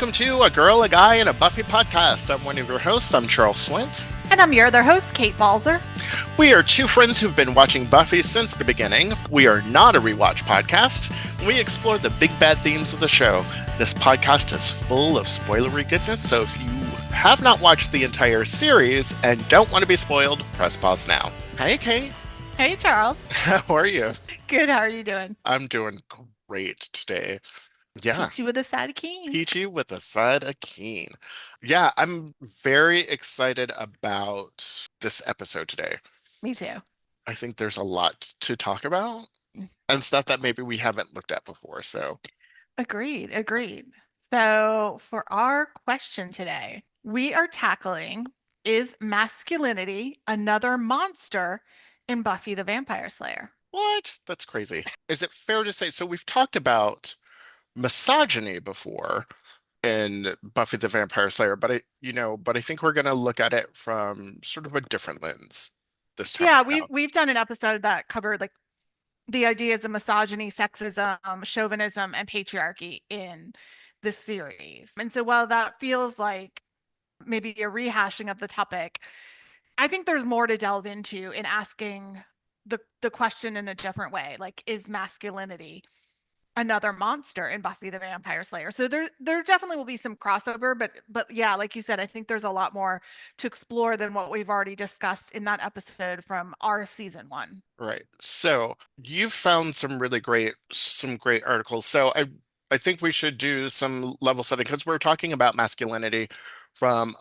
welcome to A Girl, a Guy, and a Buffy podcast. I'm one of your hosts. I'm Charles Swint. And I'm your other host, Kate Balzer. We are two friends who've been watching Buffy since the beginning. We are not a rewatch podcast. We explore the big bad themes of the show. This podcast is full of spoilery goodness, so if you have not watched the entire series and don't want to be spoiled, press pause now. Hey, Kate. Hey, Charles. How are you? Good. How are you doing? I'm doing great today. Yeah. Peachy with a side of keen. Peachy with a side of keen. Yeah, I'm very excited about this episode today. Me too. I think there's a lot to talk about and stuff that maybe we haven't looked at before. So, Agreed. So, for our question today, we are tackling, is masculinity another monster in Buffy the Vampire Slayer? what? That's crazy. Is it fair to say? So, we've talked about misogyny before in Buffy the Vampire Slayer, but I think we're going to look at it from sort of a different lens this time Yeah, around. we've done an episode that covered like the ideas of misogyny, sexism, chauvinism, and patriarchy in this series. And so while that feels like maybe a rehashing of the topic, I think there's more to delve into in asking the question in a different way. Like, is masculinity another monster in Buffy the Vampire Slayer? So there definitely will be some crossover, but yeah, like you said, I think there's a lot more to explore than what we've already discussed in that episode from our season 1. Right. So you've found some great articles. So I think we should do some level setting because we're talking about masculinity from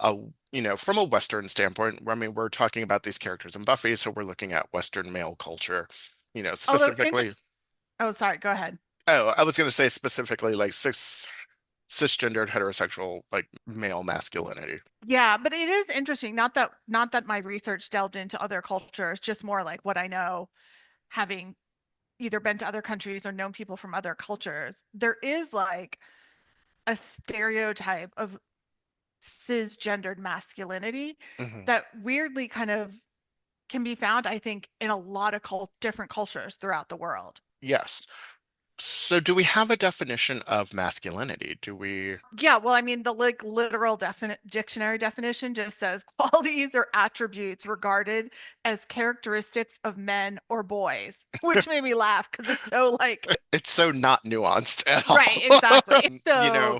from a Western standpoint. I mean, we're talking about these characters in Buffy, so we're looking at Western male culture, Although, specifically. oh, sorry, go ahead. Oh, I was going to say specifically like cisgendered heterosexual like male masculinity. Yeah, but it is interesting. Not that my research delved into other cultures, just more like what I know, having either been to other countries or known people from other cultures. There is like a stereotype of cisgendered masculinity Hmm. that weirdly kind of can be found, I think, in a lot of different cultures throughout the world. Yes. So do we have a definition of masculinity? Do we? Yeah, well, I mean, the like literal dictionary definition just says qualities or attributes regarded as characteristics of men or boys, which made me laugh because it's so like It's so not nuanced at all. right, exactly. You So know,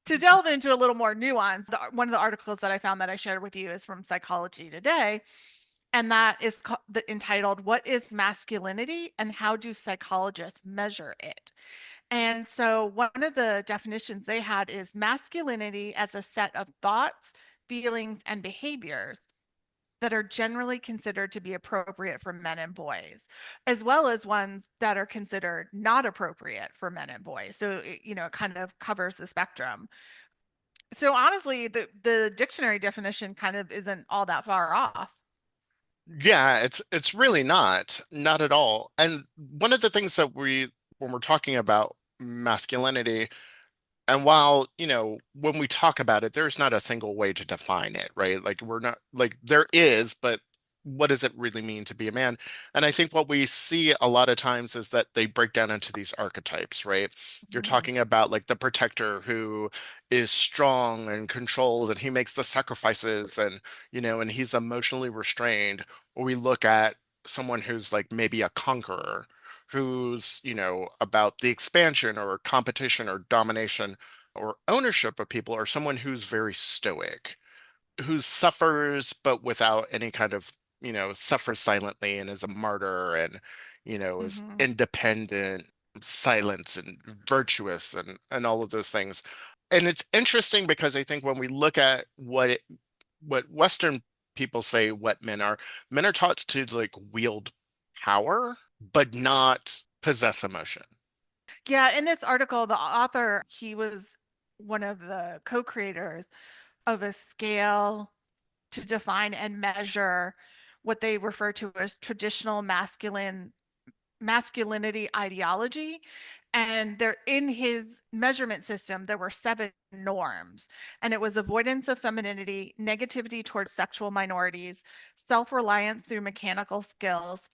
to delve into a little more nuance, one of the articles that I found that I shared with you is from Psychology Today, and that is entitled "What is Masculinity and How Do Psychologists Measure It?" And so one of the definitions they had is masculinity as a set of thoughts, feelings, and behaviors that are generally considered to be appropriate for men and boys, as well as ones that are considered not appropriate for men and boys. So, it kind of covers the spectrum. So honestly, the dictionary definition kind of isn't all that far off. yeah, it's really not at all. And one of the things that when we're talking about masculinity, and while, when we talk about it, there's not a single way to define it, right? Like we're not like there is, but what does it really mean to be a man? And I think what we see a lot of times is that they break down into these archetypes, right? You're Mhm. talking about like the protector who is strong and controlled and he makes the sacrifices and he's emotionally restrained. Or we look at someone who's like maybe a conqueror who's, about the expansion or competition or domination or ownership of people, or someone who's very stoic, who suffers but without any kind of, suffers silently and is a martyr and, is Mhm. independent, silent and virtuous and all of those things. And it's interesting because I think when we look at what Western people say what men are taught to like wield power, but not possess emotion. Yeah, in this article, the author, he was one of the co-creators of a scale to define and measure what they refer to as traditional masculinity ideology. And there in his measurement system, there were 7 norms. And it was avoidance of femininity, negativity towards sexual minorities, self-reliance through mechanical skills,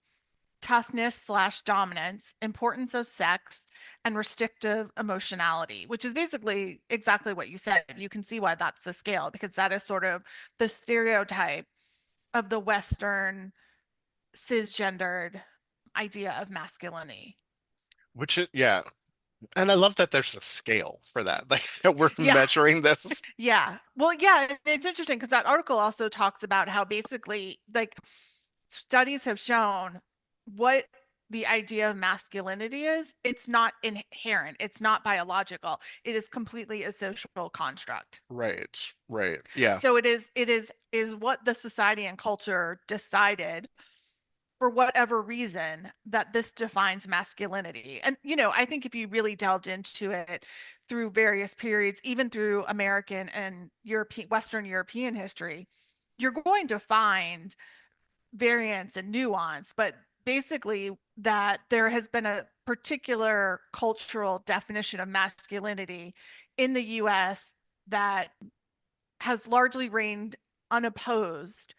toughness slash dominance, importance of sex, and restrictive emotionality, which is basically exactly what you said. You can see why that's the scale, because that is sort of the stereotype of the Western cisgendered idea of masculinity. Which is, yeah. And I love that there's a scale for that. Like we're Yeah. measuring this. Yeah. Well, yeah, it's interesting because that article also talks about how basically, like, studies have shown what the idea of masculinity is. It's not inherent, it's not biological. It is completely a social construct. Right, right. Yeah. So it is what the society and culture decided for whatever reason that this defines masculinity. And, I think if you really delved into it through various periods, even through American and European, Western European history, you're going to find variance and nuance, but basically that there has been a particular cultural definition of masculinity in the US that has largely reigned unopposed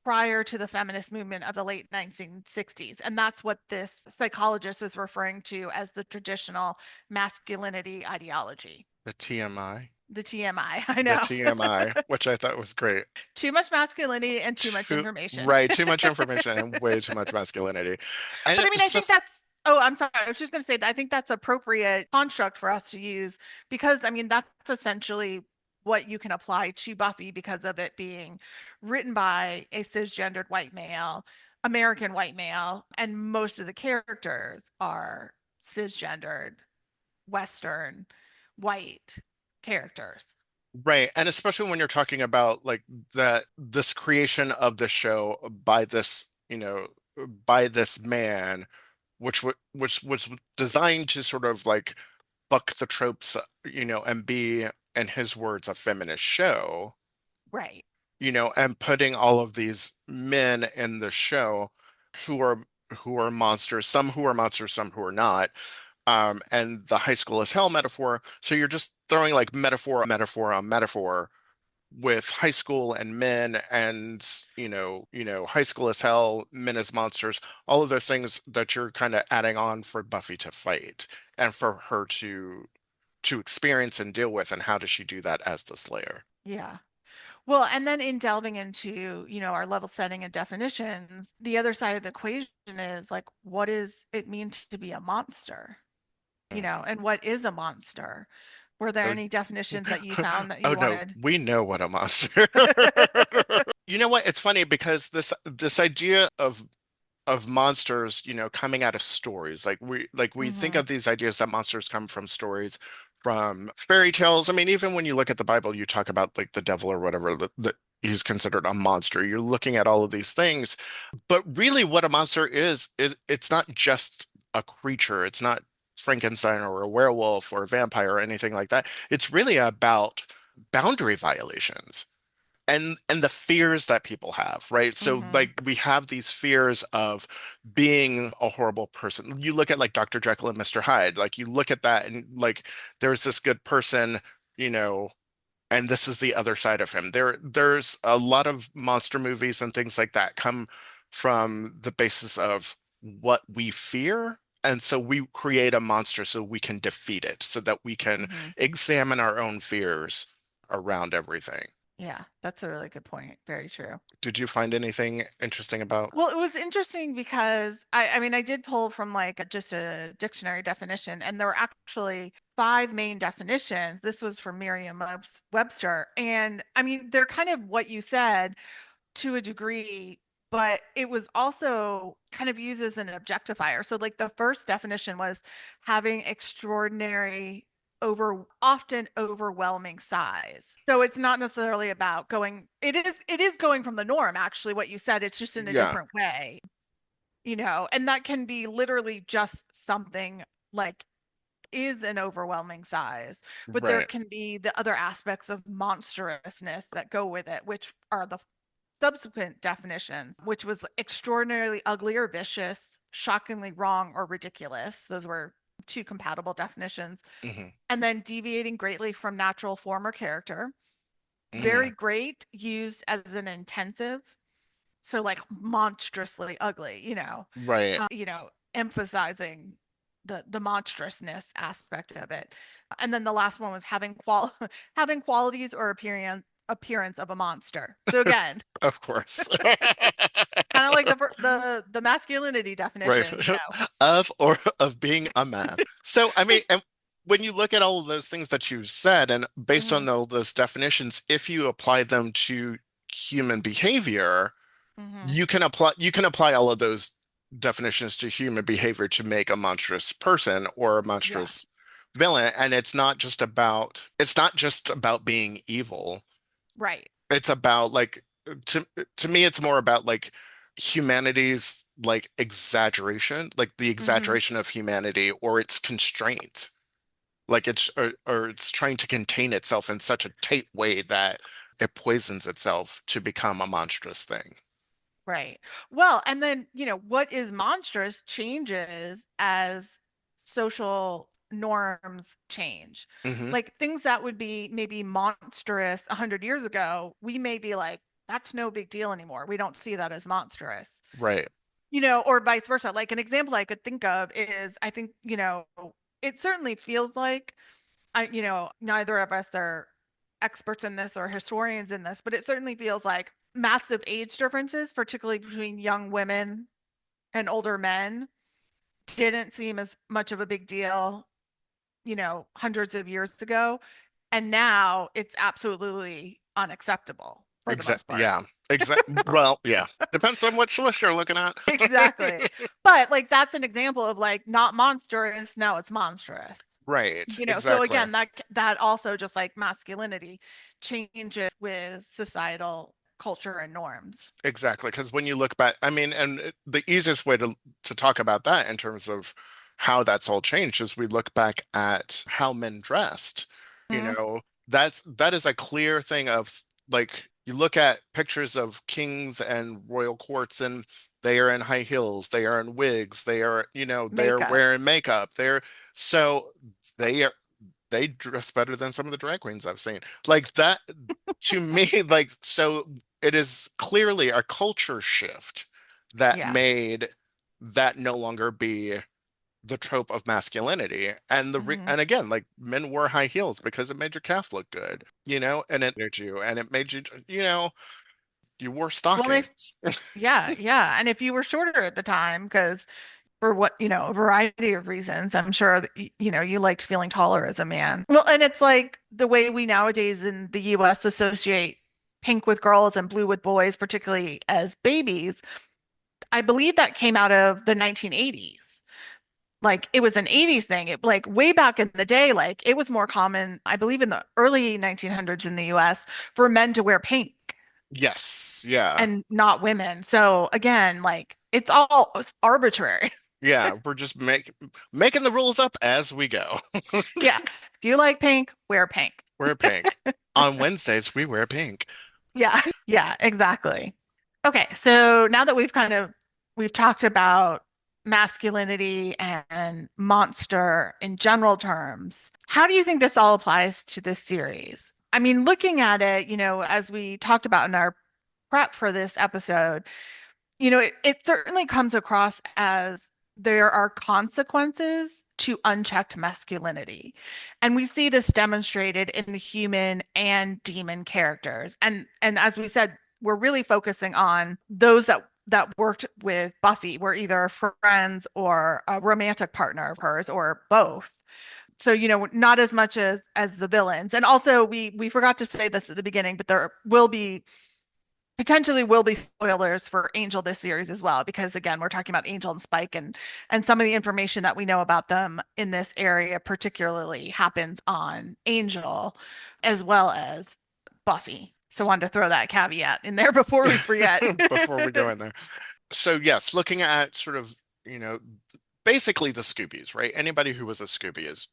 prior to the feminist movement of the late 1960s. And that's what this psychologist is referring to as the traditional masculinity ideology. The TMI. The TMI. I The know. TMI, which I thought was great. Too much masculinity and too much Too, information. right, too much information and way too much masculinity. But And I mean, I so think that's, oh, I'm sorry. I was just going to say that I think that's appropriate construct for us to use because, I mean, that's essentially what you can apply to Buffy because of it being written by a cisgendered white male, American white male, and most of the characters are cisgendered, Western, white characters. right, and especially when you're talking about like that this creation of the show by this, by this man, which was designed to sort of like buck the tropes, and be, in his words, a feminist show, Right. and putting all of these men in the show who are monsters, some who are monsters, some who are not. And the high school is hell metaphor. So you're just throwing like metaphor, metaphor on metaphor with high school and men and high school as hell, men as monsters, all of those things that you're kind of adding on for Buffy to fight and for her to experience and deal with. And how does she do that as the Slayer? Yeah. Well, and then in delving into, our level setting and definitions, the other side of the equation is like, what does it mean to be a monster? And what is a monster? Were there Oh, any definitions that you found that oh you no, wanted? we know what a monster. You know what? It's funny because this idea of monsters, coming out of stories. Like we think Hmm. of these ideas that monsters come from stories, from fairy tales. I mean, even when you look at the Bible, you talk about like the devil or whatever that he's considered a monster. You're looking at all of these things, but really what a monster is it's not just a creature. It's not Frankenstein or a werewolf or a vampire or anything like that. It's really about boundary violations and the fears that people have, right? So Hmm. like we have these fears of being a horrible person. You look at like Dr. Jekyll and Mr. Hyde, like you look at that and like there's this good person, you know, and this is the other side of him. There's a lot of monster movies and things like that come from the basis of what we fear. And so we create a monster so we can defeat it, so that we can Hmm. examine our own fears around everything. Yeah, that's a really good point. Very true. Did you find anything interesting about? Well, it was interesting because I mean, I did pull from like just a dictionary definition, and there were actually five main definitions. This was from Merriam-Webster. And I mean, they're kind of what you said to a degree, but it was also kind of used as an objectifier. So, like, the first definition was having extraordinary, often overwhelming size. So it's not necessarily about going, it is going from the norm, actually, what you said. It's just in a Yeah, different way, and that can be literally just something like is an overwhelming size, but there right. can be the other aspects of monstrousness that go with it, which are the subsequent definitions, which was extraordinarily ugly or vicious, shockingly wrong or ridiculous. Those were two compatible definitions. Hmm. And then deviating greatly from natural form or character. Very Mm, great, used as an intensive. So like monstrously ugly, Right. emphasizing the monstrousness aspect of it. And then the last one was having qualities or appearance of a monster. So again, Of course. kind of like the masculinity Right. definition, Of or of being a man. So, I mean, and when you look at all of those things that you said, and based hmm on all those definitions, if you apply them to human behavior, hmm you can apply all of those definitions to human behavior to make a monstrous person or a Yeah, monstrous villain. And it's not just about being evil. right. It's about like to to me it's more about like humanity's like exaggeration, like the hmm exaggeration of humanity or its constraint. Like or it's trying to contain itself in such a tight way that it poisons itself to become a monstrous thing. Right. Well, and then, what is monstrous changes as social norms change. Hmm. Like things that would be maybe monstrous 100 years ago, we may be like, that's no big deal anymore. We don't see that as monstrous, Right. or vice versa. Like an example I could think of is I think, it certainly feels like neither of us are experts in this or historians in this, but it certainly feels like massive age differences, particularly between young women and older men, didn't seem as much of a big deal, hundreds of years ago. And now it's absolutely unacceptable for the most part. Yeah. Exact. Well, yeah. Depends on which list you're looking at. Exactly. But like that's an example of like not monstrous, now it's monstrous. Right. So Exactly. again, that also just like masculinity changes with societal culture and norms. Exactly, because when you look back, I mean, the easiest way to talk about that in terms of how that's all changed is we look back at how men dressed. You Mhm. know, that is a clear thing of like you look at pictures of kings and royal courts and they are in high heels, they are in wigs, they are Makeup. wearing makeup. So they are they dress better than some of the drag queens I've seen. Like that to me, like, so it is clearly a culture shift that Yeah. made that no longer be the trope of masculinity. hmm And again, like men wore high heels because it made your calf look good, and it made you, you wore Well, if stockings. yeah, yeah, and if you were shorter at the time, because for what, a variety of reasons, I'm sure that, you liked feeling taller as a man. Well, and it's like the way we nowadays in the US associate pink with girls and blue with boys, particularly as babies. I believe that came out of the 1980s. Like it was an 80s thing. It like way back in the day, like it was more common, I believe in the early 1900s in the US for men to wear pink Yes, yeah. and not women. So again, like it's all arbitrary. Yeah, we're just making the rules up as we go. Yeah. If you like pink, wear pink. We're pink. On Wednesdays, we wear pink. Yeah. Yeah, exactly. Okay, so now that we've talked about masculinity and monster in general terms, how do you think this all applies to this series? I mean, looking at it, as we talked about in our prep for this episode, it certainly comes across as there are consequences to unchecked masculinity. And we see this demonstrated in the human and demon characters. And as we said, we're really focusing on those that worked with Buffy, were either friends or a romantic partner of hers or both. So, not as much as the villains. And also we forgot to say this at the beginning, but there potentially will be spoilers for Angel this series as well, because again, we're talking about Angel and Spike, and some of the information that we know about them in this area particularly happens on Angel as well as Buffy. So wanted to throw that caveat in there before we forget. Before we go in there. So yes, looking at sort of, you know, basically the Scoobies, right? Anybody who was a Scooby is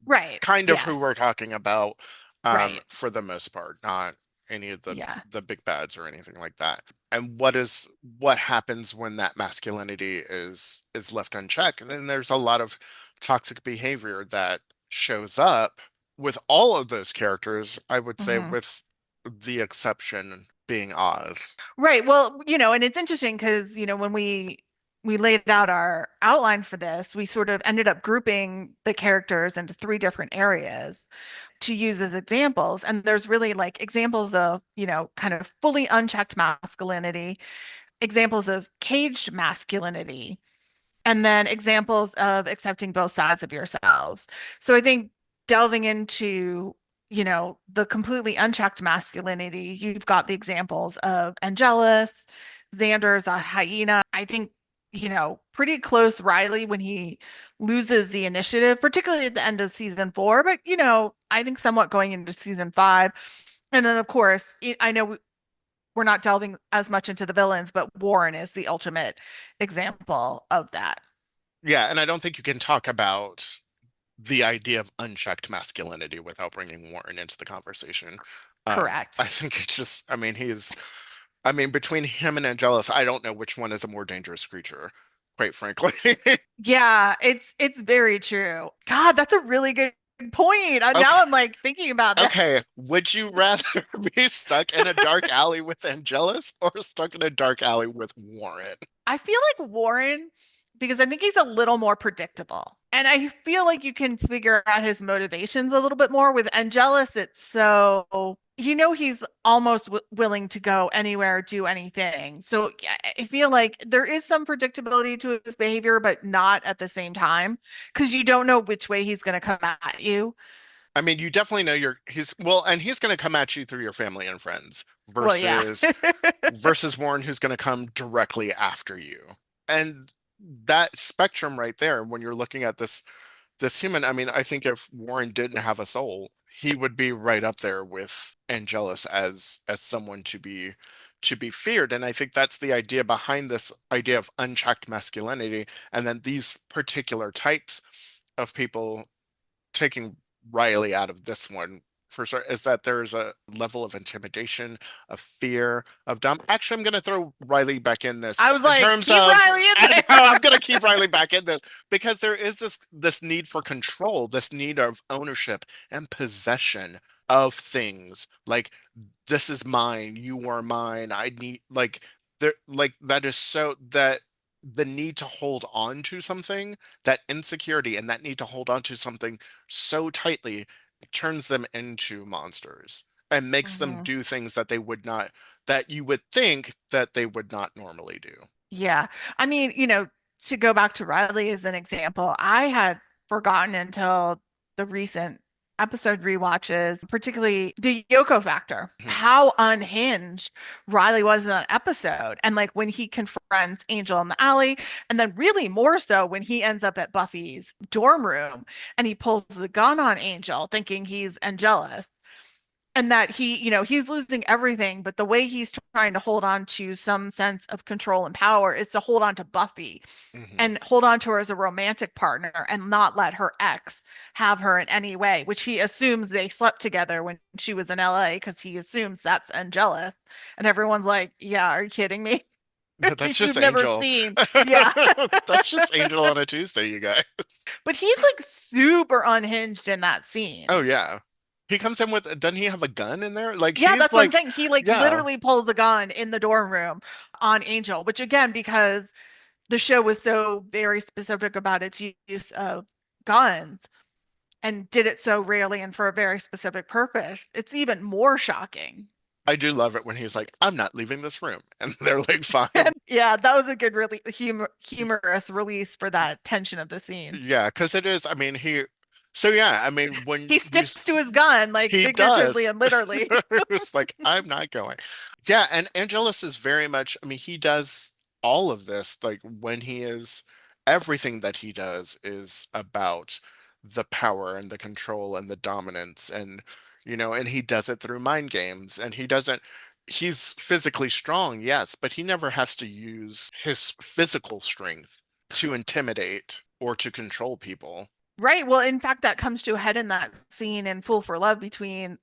Right. kind of who Yes. we're talking about, Right. for the most part, not any of Yeah. the big bads or anything like that. And what happens when that masculinity is left unchecked? And then there's a lot of toxic behavior that shows up with all of those characters, I would say, hmm with the exception being Oz. Right. Well, and it's interesting because, when we laid out our outline for this, we sort of ended up grouping the characters into three different areas to use as examples. And there's really like examples of, kind of fully unchecked masculinity, examples of caged masculinity, and then examples of accepting both sides of yourselves. So I think delving into, the completely unchecked masculinity, you've got the examples of Angelus, Xander's a hyena. I think, pretty close Riley when he loses the initiative, particularly at the end of season 4, but, I think somewhat going into season 5. And then, of course, I know we're not delving as much into the villains, but Warren is the ultimate example of that. Yeah, and I don't think you can talk about the idea of unchecked masculinity without bringing Warren into the conversation. Correct. I think it's just, I mean, between him and Angelus, I don't know which one is a more dangerous creature, quite frankly. Yeah, it's very true. God, that's a really good point. Okay, Now I'm like thinking about that. okay. Would you rather be stuck in a dark alley with Angelus or stuck in a dark alley with Warren? I feel like Warren, because I think he's a little more predictable. And I feel like you can figure out his motivations a little bit more. With Angelus, it's so, he's almost willing to go anywhere, do anything. So yeah, I feel like there is some predictability to his behavior, but not at the same time, because you don't know which way he's going to come at you. I mean, you definitely know he's well, and he's going to come at you through your family and friends Well, yeah. versus Warren, who's going to come directly after you. And that spectrum right there, when you're looking at this human, I mean, I think if Warren didn't have a soul, he would be right up there with Angelus as someone to be feared. And I think that's the idea behind this idea of unchecked masculinity, and then these particular types of people taking Riley out of this one for sure is that there's a level of intimidation, of fear, of dumb. Actually, I'm going to throw Riley back in this I was in like, terms keep of. Riley in I know, there. I'm going to keep Riley back in this because there is this need for control, this need of ownership and possession of things. Like this is mine, you are mine. I need like there like that is so that the need to hold on to something, that insecurity and that need to hold on to something so tightly turns them into monsters and makes them Mhm. do things that they would not, that you would think that they would not normally do. Yeah. I mean, to go back to Riley as an example, I had forgotten until the recent episode rewatches, particularly the Yoko factor, Mhm. how unhinged Riley was in that episode. And like when he confronts Angel in the alley, and then really more so when he ends up at Buffy's dorm room and he pulls the gun on Angel, thinking he's Angelus, and that he's losing everything, but the way he's trying to hold on to some sense of control and power is to hold on to Buffy Mhm. and hold on to her as a romantic partner and not let her ex have her in any way, which he assumes they slept together when she was in LA because he assumes that's Angela. And everyone's like, yeah, are you kidding me? That's just You've never Angel. seen. Yeah. That's just Angel on a Tuesday, you guys. But he's like super unhinged in that Oh scene. yeah. He comes in with, doesn't he have a gun in there? Like Yeah, he's that's what I'm like, saying. He like yeah. literally pulls a gun in the dorm room on Angel, which again, because the show was so very specific about its use of guns and did it so rarely and for a very specific purpose, it's even more shocking. I do love it when he's like, I'm not leaving this room. And they're like, And fine. yeah, that was a good, really humorous release for that tension of the scene. Yeah, because it is, I mean, so yeah, I mean, He sticks to his gun, like he figuratively does. and literally. It's like, I'm not going. Yeah, and Angelus is very much, I mean, he does all of this, like when everything that he does is about the power and the control and the dominance and he does it through mind games and he's physically strong, yes, but he never has to use his physical strength to intimidate or to control people. Right. Well, in fact, that comes to a head in that scene in Fool for Love between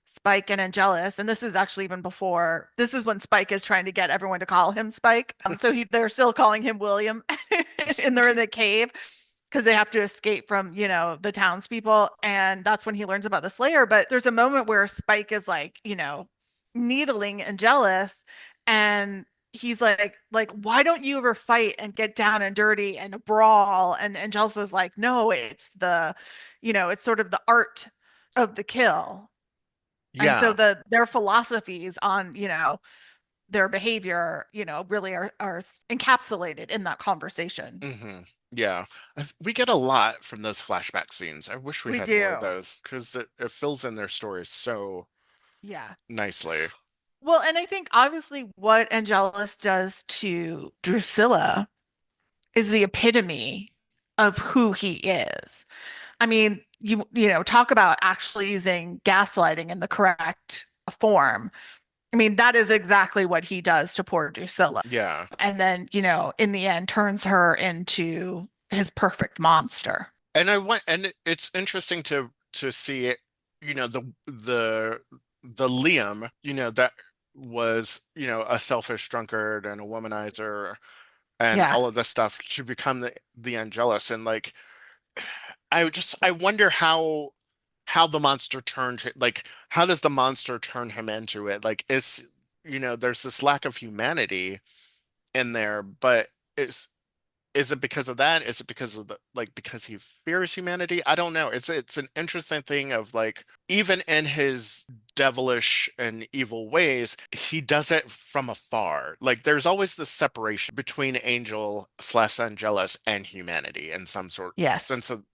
Spike and Angelus. And this is actually even before, this is when Spike is trying to get everyone to call him Spike. So they're still calling him William and they're in the cave because they have to escape from, the townspeople. And that's when he learns about the Slayer. But there's a moment where Spike is like, needling Angelus, and he's like, why don't you ever fight and get down and dirty and brawl? And Angelus is like, no, it's it's sort of the art of the kill. And so Yeah. their philosophies on, their behavior, really are encapsulated in that conversation. Hmm. Yeah. We get a lot from those flashback scenes. I wish we We had more of do. those because it fills in their stories so Yeah. nicely. Well, and I think obviously what Angelus does to Drusilla is the epitome of who he is. I mean, talk about actually using gaslighting in the correct form. I mean, that is exactly what he does to poor Drusilla. Yeah. And then, in the end, turns her into his perfect monster. And it's interesting to see it, the Liam, that was, a selfish drunkard and a womanizer and Yeah. all of this stuff to become the Angelus. And like I wonder how the monster like how does the monster turn him into it? Like there's this lack of humanity in there, but is it because of that? Is it because of because he fears humanity? I don't know. It's an interesting thing of like even in his devilish and evil ways, he does it from afar. Like there's always this separation between Angel slash Angelus and humanity in some sort Yes. sense of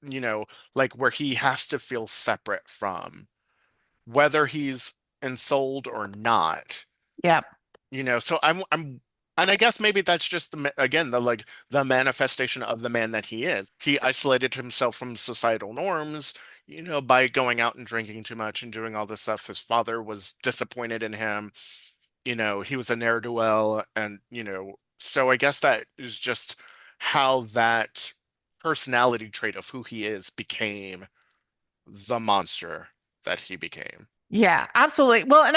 you know, like where he has to feel separate from whether he's ensouled or not. Yeah. So I'm and I guess maybe that's just again the manifestation of the man that he is. He isolated himself from societal norms, by going out and drinking too much and doing all this stuff. His father was disappointed in him. He was a ne'er-do-well, and so I guess that is just how that personality trait of who he is became the monster that he became. Yeah, absolutely. Well, and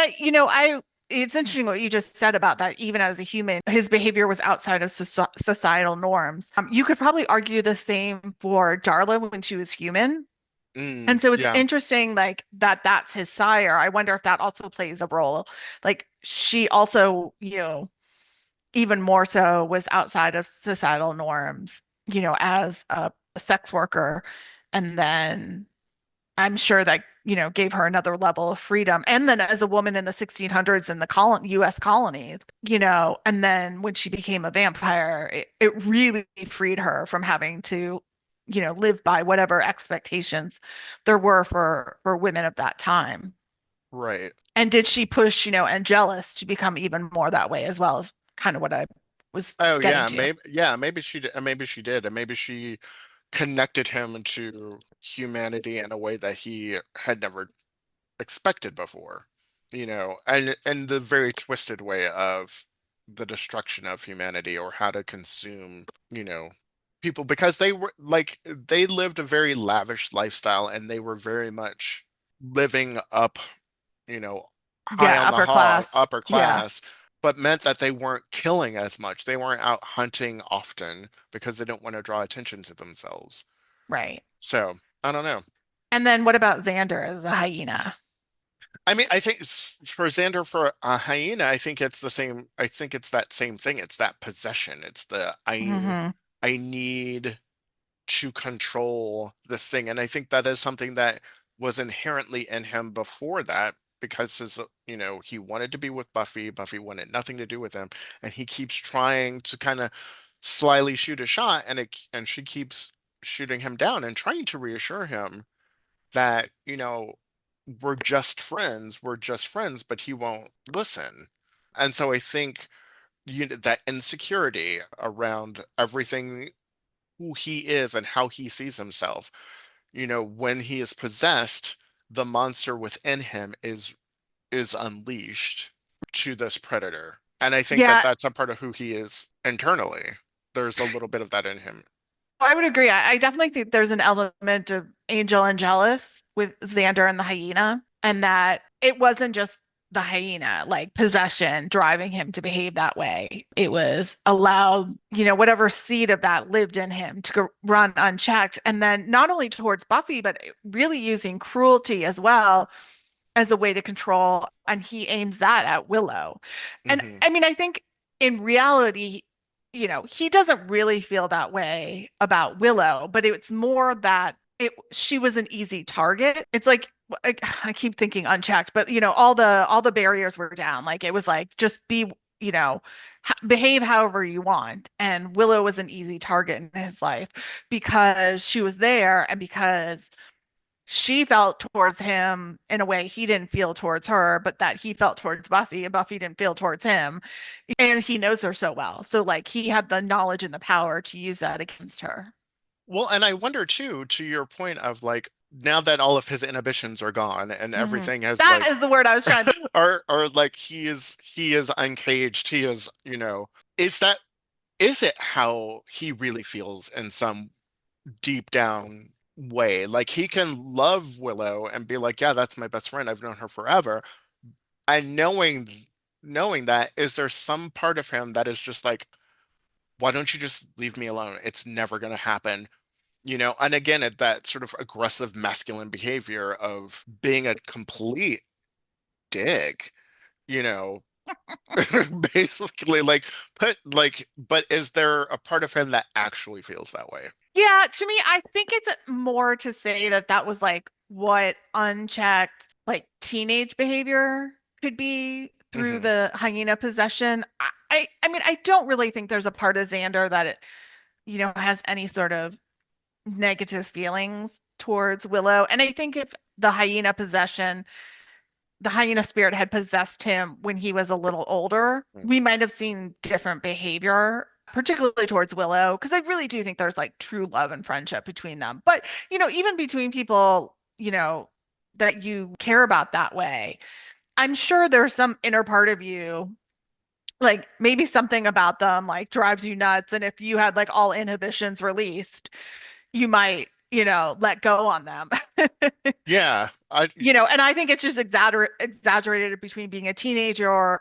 it's interesting what you just said about that. Even as a human, his behavior was outside of societal norms. You could probably argue the same for Darla when she was human. And so it's Yeah, interesting, like that's his sire. I wonder if that also plays a role. Like she also, even more so was outside of societal norms, as a sex worker. And then I'm sure that, gave her another level of freedom. And then as a woman in the 1600s in the US colonies, and then when she became a vampire, it really freed her from having to, live by whatever expectations there were for women of that time. right. And did she push, Angelus to become even more that way as well, as kind of what I was Oh getting yeah, to. maybe she did, maybe she did, and maybe she connected him to humanity in a way that he had never expected before. And the very twisted way of the destruction of humanity or how to consume, people because they lived a very lavish lifestyle and they were very much living up, you know, high Yeah, on the upper hog, class. upper Yeah, class, but meant that they weren't killing as much. They weren't out hunting often because they didn't want to draw attention to themselves. right. So, I don't know. And then what about Xander as a hyena? I mean, I think for Xander, for a hyena, I think it's the same. I think it's that same thing. It's that possession. It's the Hmm. I need to control this thing. And I think that is something that was inherently in him before that because he wanted to be with Buffy. Buffy wanted nothing to do with him. And he keeps trying to kind of slyly shoot a shot and she keeps shooting him down and trying to reassure him that, we're just friends, but he won't listen. And so I think that insecurity around everything who he is and how he sees himself. When he is possessed, the monster within him is unleashed to this predator. And I think that Yeah, that's a part of who he is internally. There's a little bit of that in him. I would agree. I definitely think there's an element of Angel and Jealous with Xander and the hyena, and that it wasn't just the hyena, like possession, driving him to behave that way. It was allowed, whatever seed of that lived in him to run unchecked. And then not only towards Buffy, but really using cruelty as well. as a way to control, and he aims that at Willow. And Hmm. I mean, I think in reality, he doesn't really feel that way about Willow, but it's more that she was an easy target. It's like I keep thinking unchecked, but all the barriers were down. Like it was like just be, behave however you want. And Willow was an easy target in his life because she was there and because she felt towards him in a way he didn't feel towards her, but that he felt towards Buffy and Buffy didn't feel towards him. And he knows her so well. So like he had the knowledge and the power to use that against her. Well, and I wonder too, to your point of like now that all of his inhibitions are gone and Hmm. everything has That like is the word I was trying to. or like he is uncaged, he is, is that is it how he really feels in some deep down way? Like he can love Willow and be like, yeah, that's my best friend. I've known her forever. And knowing that, is there some part of him that is just like, why don't you just leave me alone? It's never going to happen. And again, at that sort of aggressive masculine behavior of being a complete dick, you know, basically but is there a part of him that actually feels that way? Yeah, to me, I think it's more to say that that was like what unchecked, like teenage behavior could be through Hmm. the hyena possession. I mean, I don't really think there's a part of Xander that it, has any sort of negative feelings towards Willow. And I think if the hyena spirit had possessed him when he was a little older, we might have seen different behavior, particularly towards Willow, because I really do think there's like true love and friendship between them. But, even between people, that you care about that way, I'm sure there's some inner part of you, like maybe something about them like drives you nuts. And if you had like all inhibitions released, you might, let go on them. Yeah, And I think it's just exaggerated between being a teenager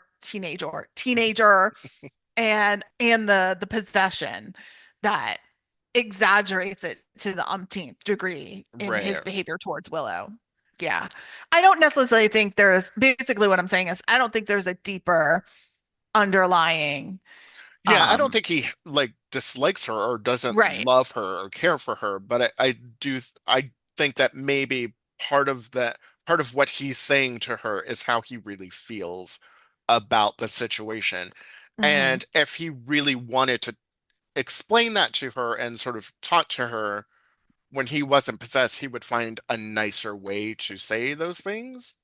and the possession that exaggerates it to the umpteenth degree in his right. behavior towards Willow. Yeah. I don't necessarily think there's basically what I'm saying is I don't think there's a deeper underlying Yeah, I don't um think he like dislikes her or doesn't right. love her or care for her, but I think that maybe part of what he's saying to her is how he really feels about the situation. Hmm. And if he really wanted to explain that to her and sort of talk to her when he wasn't possessed, he would find a nicer way to say those things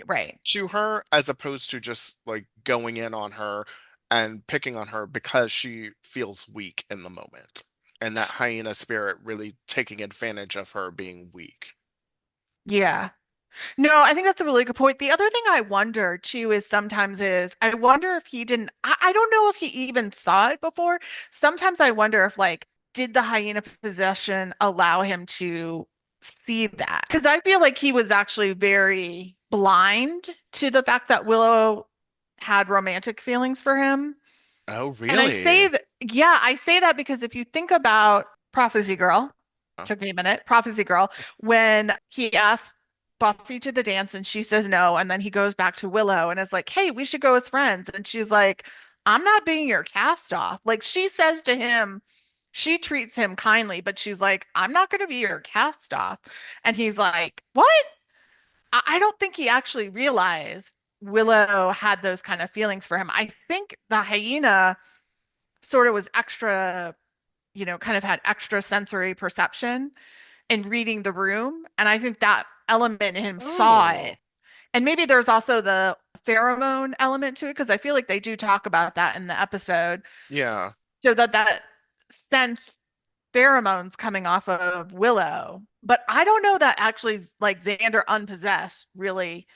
Right. to her as opposed to just like going in on her and picking on her because she feels weak in the moment. And that hyena spirit really taking advantage of her being weak. Yeah. No, I think that's a really good point. The other thing I wonder too is sometimes is I wonder if he didn't, I don't know if he even saw it before. Sometimes I wonder if like, did the hyena possession allow him to see that? Because I feel like he was actually very blind to the fact that Willow had romantic feelings for him. Oh, And I say really? that, yeah, I say that because if you think about Prophecy Girl, Huh? took me a minute, Prophecy Girl, when he asked Buffy to the dance and she says no, and then he goes back to Willow and is like, hey, we should go as friends. And she's like, I'm not being your cast off. Like she says to him, she treats him kindly, but she's like, I'm not going to be your cast off. And he's like, what? I don't think he actually realized Willow had those kind of feelings for him. I think the hyena sort of was extra, kind of had extra sensory perception in reading the room. And I think that element in him saw Oh, it. And maybe there's also the pheromone element to it, because I feel like they do talk about that in the episode. yeah. So that sense pheromones coming off of Willow. But I don't know that actually like Xander unpossessed really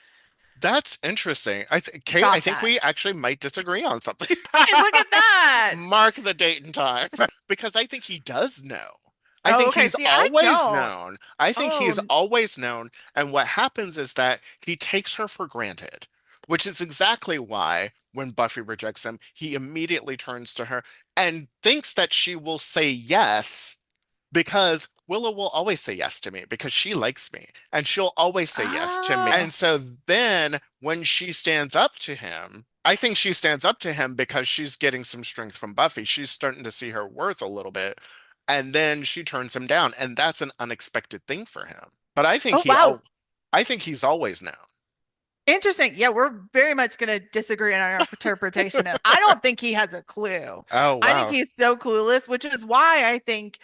That's interesting. Kate, I got think that. we actually might disagree on something. Hey, look at that. Mark the date and time. Because I think he does know. I Oh, think okay. he's See, I always don't. known. I think he's Oh, always known. And what happens is that he takes her for granted, which is exactly why when Buffy rejects him, he immediately turns to her and thinks that she will say yes because Willow will always say yes to me because she likes me and she'll always say yes to me. Oh. And so then when she stands up to him, I think she stands up to him because she's getting some strength from Buffy. She's starting to see her worth a little bit. And then she turns him down, and that's an unexpected thing for him. But Oh, wow. I think he's always known. Interesting. Yeah, we're very much going to disagree on our interpretation of. I don't think he has a clue. Oh, I think wow. he's so clueless, which is why I think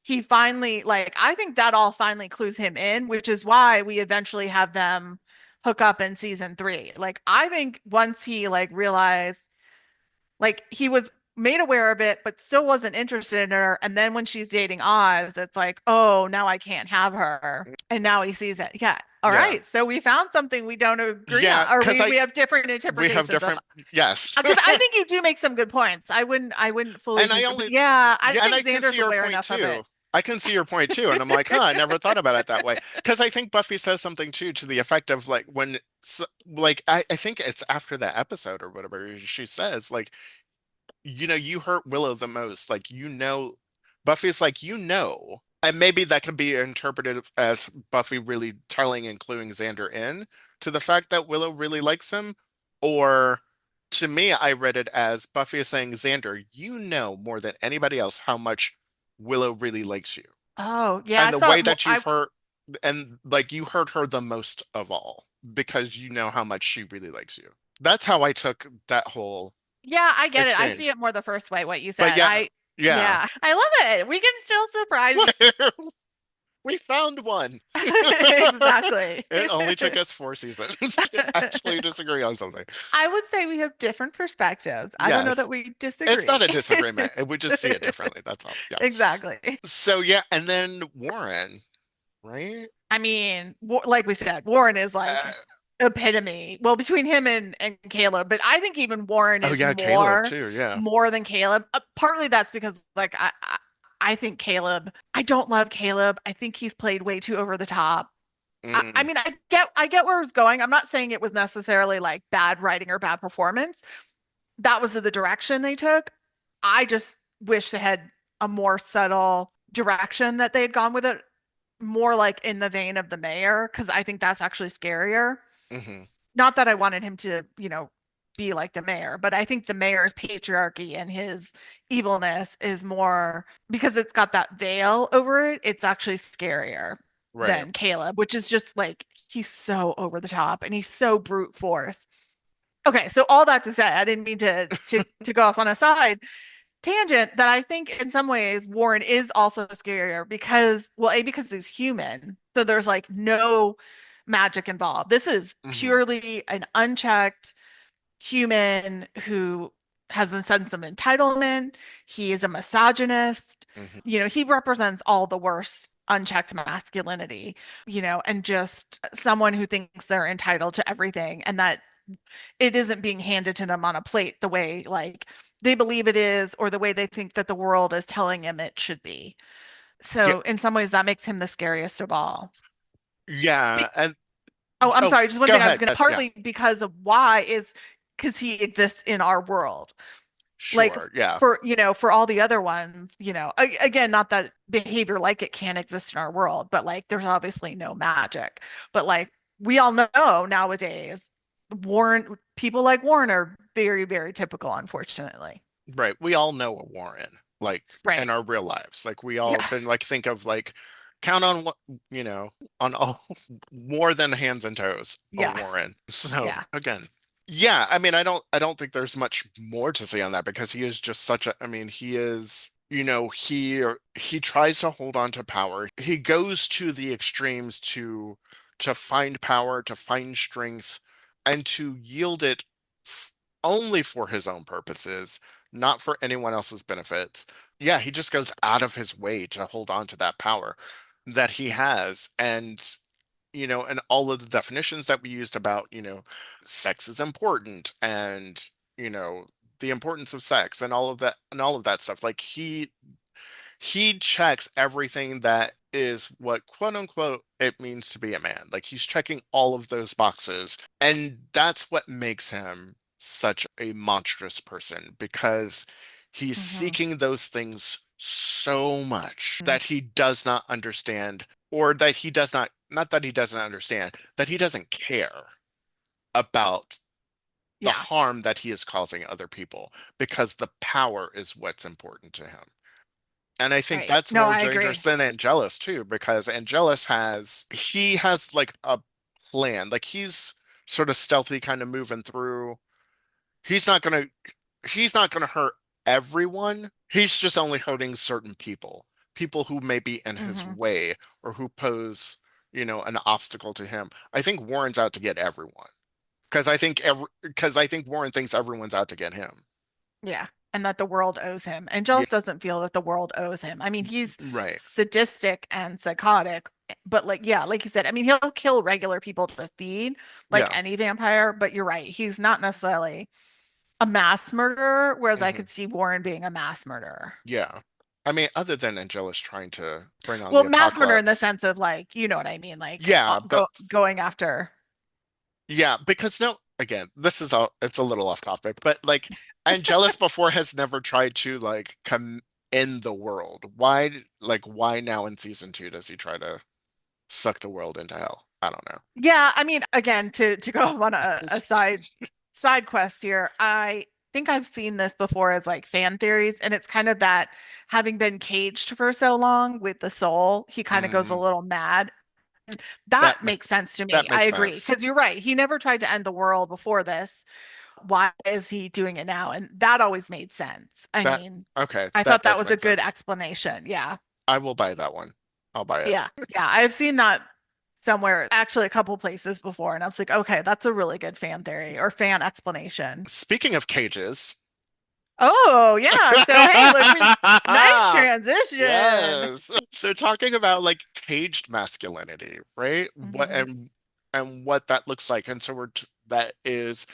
he finally, like, I think that all finally clues him in, which is why we eventually have them hook up in season 3. Like, I think once he like realized, like, he was made aware of it, but still wasn't interested in her. And then when she's dating Oz, it's like, oh, now I can't have her. And now he sees it. Yeah. All Yeah. right. So we found something we don't agree Yeah, on, or because we I have different we have interpretations of. different yes. Because I think you do make some good points. I wouldn't fully And I disagree, but only yeah, I yeah, don't and think I can see Xander's your aware point enough of it. too. I can see your point too. And I'm like, huh, I never thought about it that way. Because I think Buffy says something too to the effect of like like I think it's after that episode or whatever she says, like, you hurt Willow the most. Like, Buffy's like, and maybe that can be interpreted as Buffy really telling and cluing Xander in to the fact that Willow really likes him. Or to me, I read it as Buffy is saying, Xander, you know more than anybody else how much Willow really likes you. Oh, yeah, And I the way thought more, that you've hurt, and like you hurt her the most of all because you know how much she really likes you. That's how I took that whole yeah, I get it. I see exchange. it more the first way, what you But said. yeah, yeah. Yeah, I love it. We can still surprise. We found one. Exactly. It only took us 4 seasons to actually disagree on something. I would say we have different perspectives. I don't know that Yes. we It's not disagree. a disagreement. We just see it differently. That's all. Yeah. Exactly. So yeah, and then Warren, right? I mean, like we said, Warren is Uh, like epitome. Well, between him and Caleb, but I think even Warren oh is yeah, Caleb more too. Yeah. more than Caleb. Partly that's because like I think Caleb. I don't love Caleb. I think he's played way too over the top. I Mm, mean, I get where it's going. I'm not saying it was necessarily like bad writing or bad performance. That was the direction they took. I just wish they had a more subtle direction that they had gone with it, more like in the vein of the mayor, because I think that's actually scarier. hmm Not that I wanted him to, be like the mayor, but I think the mayor's patriarchy and his evilness is more because it's got that veil over it. It's actually scarier Right. than Caleb, which is just like he's so over the top and he's so brute force. Okay, so all that to say, I didn't mean to go off on a side tangent that I think in some ways Warren is also scarier because, well, A, because he's human. So there's like no magic involved. This is hmm purely an unchecked human who has a sense of entitlement. He is a misogynist. hmm He represents all the worst unchecked masculinity, and just someone who thinks they're entitled to everything and that it isn't being handed to them on a plate the way like they believe it is or the way they think that the world is telling him it should be. Yeah. So in some ways that makes him the scariest of all. Yeah. Be- And oh, I'm oh, sorry, just one go thing I was ahead. going to Yeah. partly because of why is because he exists in our world. Like Sure. Yeah. for all the other ones, again, not that behavior like it can't exist in our world, but like there's obviously no magic. But like we all know nowadays, people like Warren are very, very typical, unfortunately. Right. We all know a Warren, like Right. in our real lives. Like we all Yeah. can like think of like count on what you know on all more than hands and toes a Yeah. Warren. So Yeah. again, yeah. I mean, I don't think there's much more to say on that because he is just such a. I mean, he is. He tries to hold on to power. He goes to the extremes to find power, to find strength, and to yield it f- only for his own purposes, not for anyone else's benefit. Yeah, he just goes out of his way to hold on to that power that he has. And all of the definitions that we used about, sex is important and, you know, the importance of sex and all of that stuff. Like he checks everything that is what quote unquote it means to be a man. Like he's checking all of those boxes. And that's what makes him such a monstrous person because he's Hmm. seeking those things so much Mm. that he does not understand, or that he does not that he doesn't understand, that he doesn't care about the Yeah, harm that he is causing other people because the power is what's important to him. And I think right. that's No, more I dangerous agree. than Angelus too, because Angelus he has like a plan. Like he's sort of stealthy kind of moving through. He's not gonna he's not gonna hurt everyone. He's just only hurting certain people. People who may be in his Hmm. way or who pose, an obstacle to him. I think Warren's out to get everyone. Because I think Warren thinks everyone's out to get him. Yeah. And that the world owes him. And Yeah, Giles doesn't feel that the world owes him. I mean, he's right. sadistic and psychotic, but like, yeah, like you said, I mean, he'll kill regular people to feed, like Yeah. any vampire, but you're right. He's not necessarily a mass murderer, whereas I Hmm. could see Warren being a mass murderer. Yeah. I mean, other than Angelus trying to bring on Well, the mass murder in the apocalypse. sense of like, you know what I mean, like Yeah, but going after. yeah, because no, again, it's a little off topic, but like Angelus before has never tried to like come in the world. Why now in season two does he try to suck the world into hell? I don't know. Yeah, I mean, again, to go off on a side quest here, I think I've seen this before as like fan theories, and it's kind of that having been caged for so long with the soul, he kind of goes a Mm, little mad. that That makes sense to that me. I makes agree. sense. Because you're right. He never tried to end the world before this. Why is he doing it now? And that always made sense. I That mean, okay, I that thought that does was a make good sense. explanation. Yeah. I will buy that one. I'll buy it. Yeah. Yeah. I've seen that somewhere, actually a couple places before, and I was like, okay, that's a really good fan theory or fan explanation. Speaking of cages. Oh, yeah. So hey, look, nice transition. Yes. So talking about like caged masculinity, right? Hmm. And what that looks like. And so that is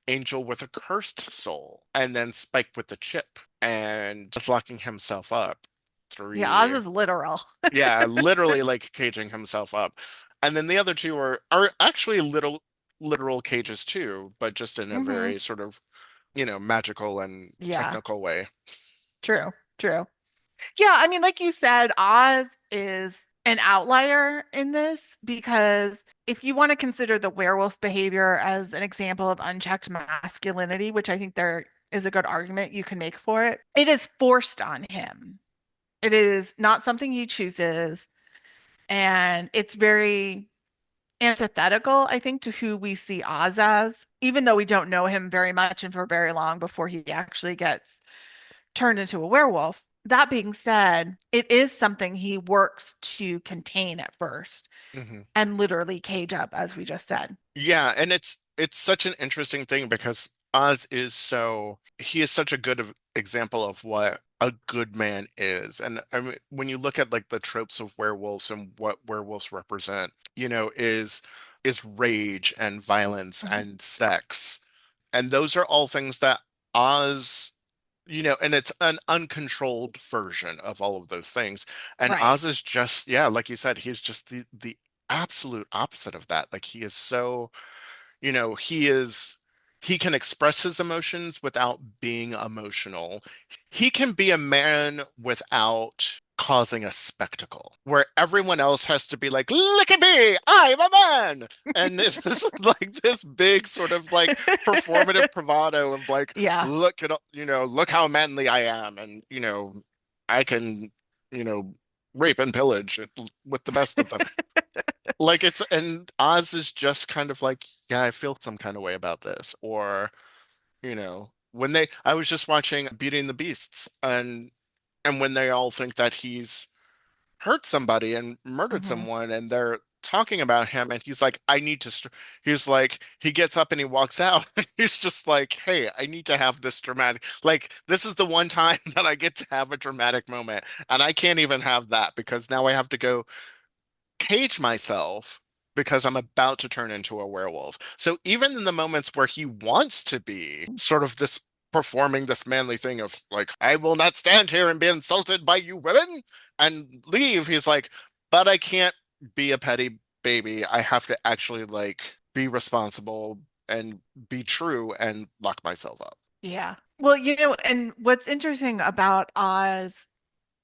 Angel with a cursed soul, and then Spike with the chip, and just locking himself up. Yeah, Oz Three, is literal. yeah, literally like caging himself up. And then the other two are actually little literal cages too, but just in a Hmm. very sort of, magical and Yeah, technical way. true, true. Yeah, I mean, like you said, Oz is an outlier in this because if you want to consider the werewolf behavior as an example of unchecked masculinity, which I think there is a good argument you can make for it, it is forced on him. It is not something he chooses, and it's very antithetical, I think, to who we see Oz as, even though we don't know him very much and for very long before he actually gets turned into a werewolf. That being said, it is something he works to contain at first Mhm. and literally cage up, as we just said. Yeah, and it's such an interesting thing because he is such a example of what a good man is. And I mean, when you look at like the tropes of werewolves and what werewolves represent, is rage and violence Mhm. and sex. And those are all things that Oz, and it's an uncontrolled version of all of those things. And Right. Oz is just, yeah, like you said, he's just the absolute opposite of that. Like he is so, you know, he is he can express his emotions without being emotional. He can be a man without causing a spectacle where everyone else has to be like, look at me, I'm a man. And it's just like this big sort of like performative bravado of like, Yeah. look how manly I am. And, I can, you know, rape and pillage with the best of them. Like and Oz is just kind of like, yeah, I feel some kind of way about this. Or, I was just watching Beauty and the Beasts, and when they all think that he's hurt somebody and murdered Hmm. someone, and they're talking about him, and he's like, he's like, he gets up and he walks out. He's just like, hey, I need to have this dramatic, like, this is the one time that I get to have a dramatic moment, and I can't even have that because now I have to go cage myself because I'm about to turn into a werewolf. So even in the moments where he wants to be sort of this performing this manly thing of like, I will not stand here and be insulted by you women and leave, he's like, but I can't be a petty baby. I have to actually like be responsible and be true and lock myself up. Yeah. Well, and what's interesting about Oz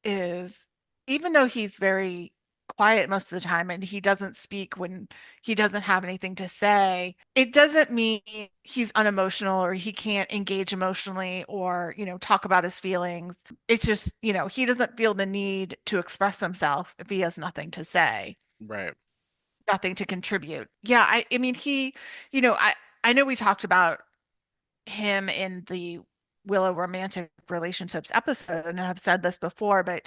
is, even though he's very quiet most of the time and he doesn't speak when he doesn't have anything to say, it doesn't mean he's unemotional or he can't engage emotionally or, talk about his feelings. It's just, he doesn't feel the need to express himself if he has nothing to say, Right. nothing to contribute. Yeah, I mean, I know we talked about him in the Willow romantic relationships episode, and I've said this before, but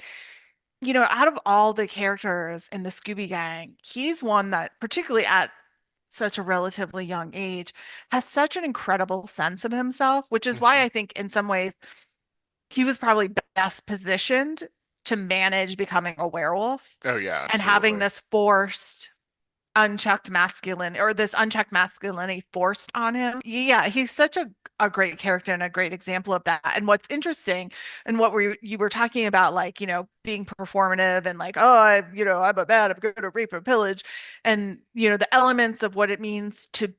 out of all the characters in the Scooby Gang, he's one that, particularly at such a relatively young age, has such an incredible sense of himself, which is why Hmm. I think in some ways he was probably best positioned to manage becoming a werewolf Oh yeah, and having absolutely. this forced unchecked masculine or this unchecked masculinity forced on him. Yeah, he's such a great character and a great example of that. And what's interesting and what you were talking about, like, being performative and like, oh, I'm a bad, I'm good at rape and pillage. And, the elements of what it means to,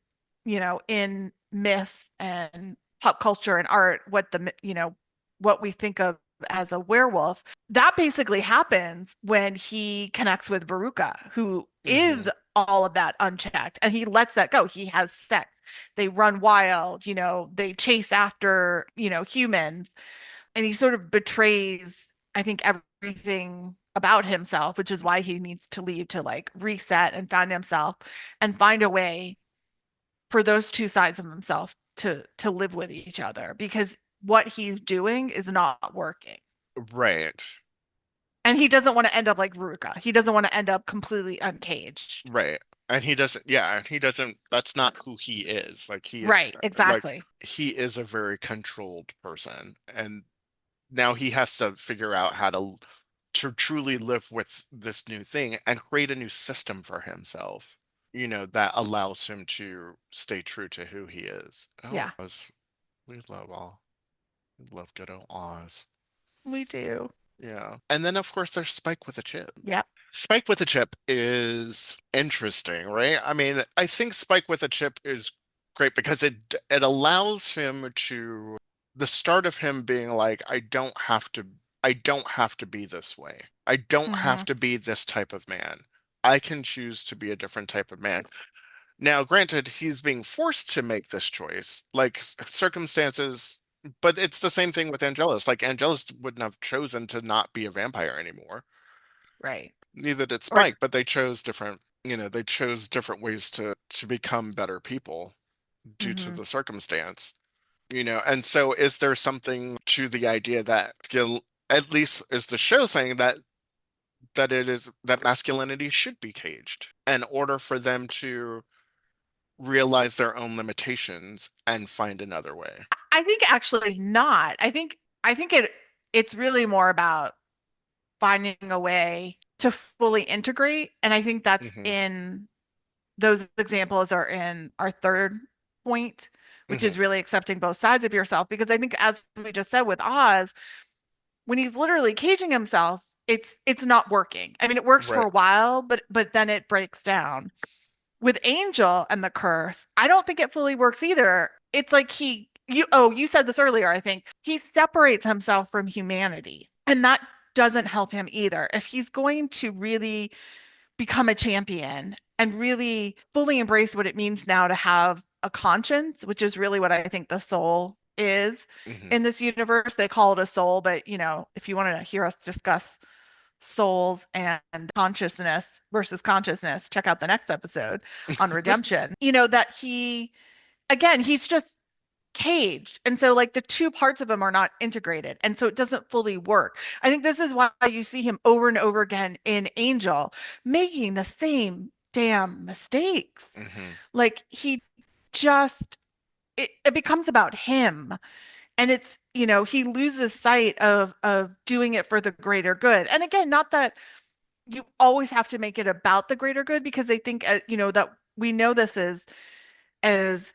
in myth and pop culture and art, what we think of as a werewolf, that basically happens when he connects with Veruca, who Hmm. is all of that unchecked, and he lets that go. He has sex. They run wild, they chase after, humans, and he sort of betrays, I think, everything about himself, which is why he needs to leave to like reset and find himself and find a way for those two sides of himself to live with each other because what he's doing is not working. Right. And he doesn't want to end up like Veruca. He doesn't want to end up completely uncaged. Right. And he doesn't, yeah, and he doesn't, that's not who he is. Right, Like, exactly. he is a very controlled person. And now he has to figure out how to truly live with this new thing and create a new system for himself, that allows him to stay true to who he is. Oh, Yeah, Oz. We love all. We love good old Oz. we do. Yeah. And then, of course, there's Spike with a chip. Yep. Spike with a chip is interesting, right? I mean, I think Spike with a chip is great because it allows him to the start of him being like, I don't have to be this way. I don't have Hmm. to be this type of man. I can choose to be a different type of man. Now, granted, he's being forced to make this choice, like circumstances, but it's the same thing with Angelus. Like Angelus wouldn't have chosen to not be a vampire anymore. Right. Neither did Or Spike, but they chose different ways to become better people due to hmm the circumstance. And so is there something to the idea that skill, at least is the show saying that it is that masculinity should be caged in order for them to realize their own limitations and find another way. I think actually not. I think it's really more about finding a way to fully integrate. And I think that's Hmm. in those examples are in our third point, which Hmm. is really accepting both sides of yourself. Because I think as we just said with Oz, when he's literally caging himself, it's not working. I mean, it works for Right. a while, but then it breaks down. With Angel and the curse, I don't think it fully works either. It's like you said this earlier, I think. He separates himself from humanity, and that doesn't help him either. If he's going to really become a champion and really fully embrace what it means now to have a conscience, which is really what I think the soul is Hmm. in this universe. They call it a soul, but if you want to hear us discuss souls and consciousness versus consciousness, check out the next episode on redemption. That he's just caged. And so like the two parts of him are not integrated. And so it doesn't fully work. I think this is why you see him over and over again in Angel making the same damn mistakes. Hmm. Like just it becomes about him, and it's he loses sight of doing it for the greater good. And again, not that you always have to make it about the greater good, because they think that we know this as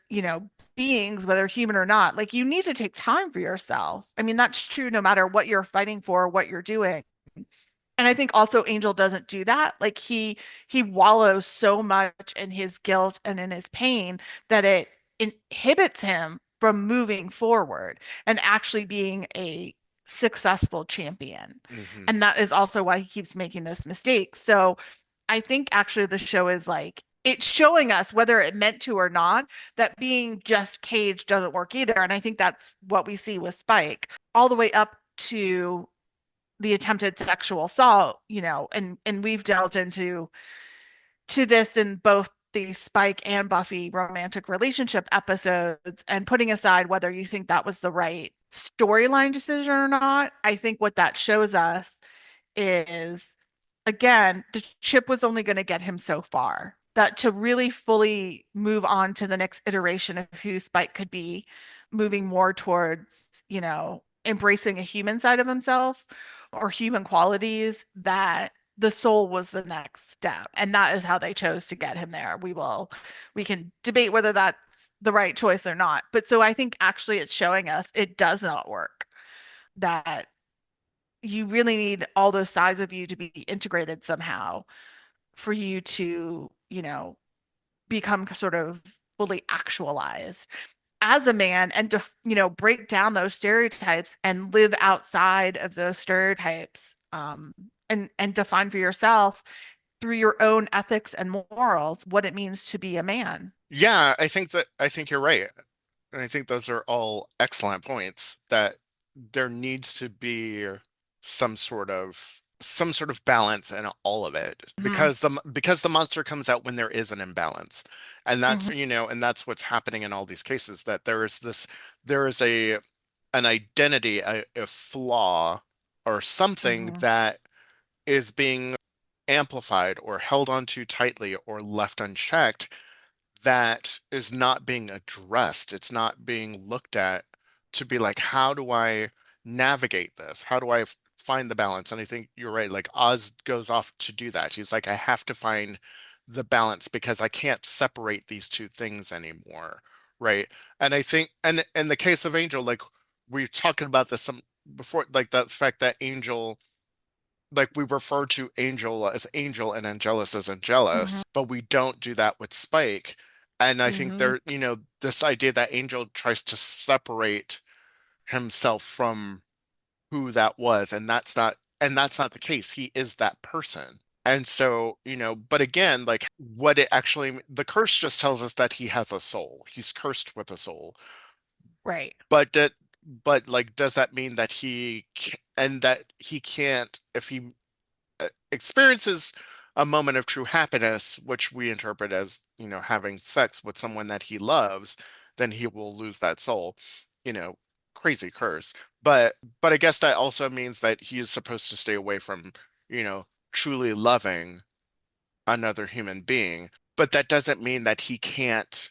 beings, whether human or not, like you need to take time for yourself. I mean, that's true no matter what you're fighting for, what you're doing. And I think also Angel doesn't do that. Like he wallows so much in his guilt and in his pain that it inhibits him from moving forward and actually being a successful champion. Hmm. And that is also why he keeps making those mistakes. So I think actually the show is like, it's showing us, whether it meant to or not, that being just caged doesn't work either. And I think that's what we see with Spike, all the way up to the attempted sexual assault, and we've delved into this in both the Spike and Buffy romantic relationship episodes, and putting aside whether you think that was the right storyline decision or not, I think what that shows us is, again, the chip was only going to get him so far. That to really fully move on to the next iteration of who Spike could be, moving more towards, embracing a human side of himself or human qualities, that the soul was the next step. And that is how they chose to get him there. We can debate whether that's the right choice or not. But so I think actually it's showing us it does not work, that you really need all those sides of you to be integrated somehow for you to, become sort of fully actualized as a man, and to, break down those stereotypes and live outside of those stereotypes, and define for yourself through your own ethics and morals what it means to be a man. Yeah, I think you're right. And I think those are all excellent points that there needs to be some sort of balance in all of it Hmm. because the monster comes out when there is an imbalance. And that's, Hmm. and that's what's happening in all these cases, that there is a an identity, a flaw or something Hmm. that is being amplified or held on too tightly or left unchecked, that is not being addressed. It's not being looked at to be like, how do I navigate this? How do I find the balance? And I think you're right. Like Oz goes off to do that. He's like, I have to find the balance because I can't separate these two things anymore. Right. And I think, and in the case of Angel, like we are talking about this some before, like the fact that Angel, like we refer to Angel as Angel and Angelus as Hmm. Angelus, but we don't do that with Spike. And I think Hmm. there, this idea that Angel tries to separate himself from who that was, and that's not the case. He is that person. And so, but again, like what it actually, the curse just tells us that he has a soul. He's cursed with a soul. Right. But that, but like, does that mean that and that he can't, if he experiences a moment of true happiness, which we interpret as, having sex with someone that he loves, then he will lose that soul. You know, Crazy curse. But I guess that also means that he is supposed to stay away from, truly loving another human being. But that doesn't mean that he can't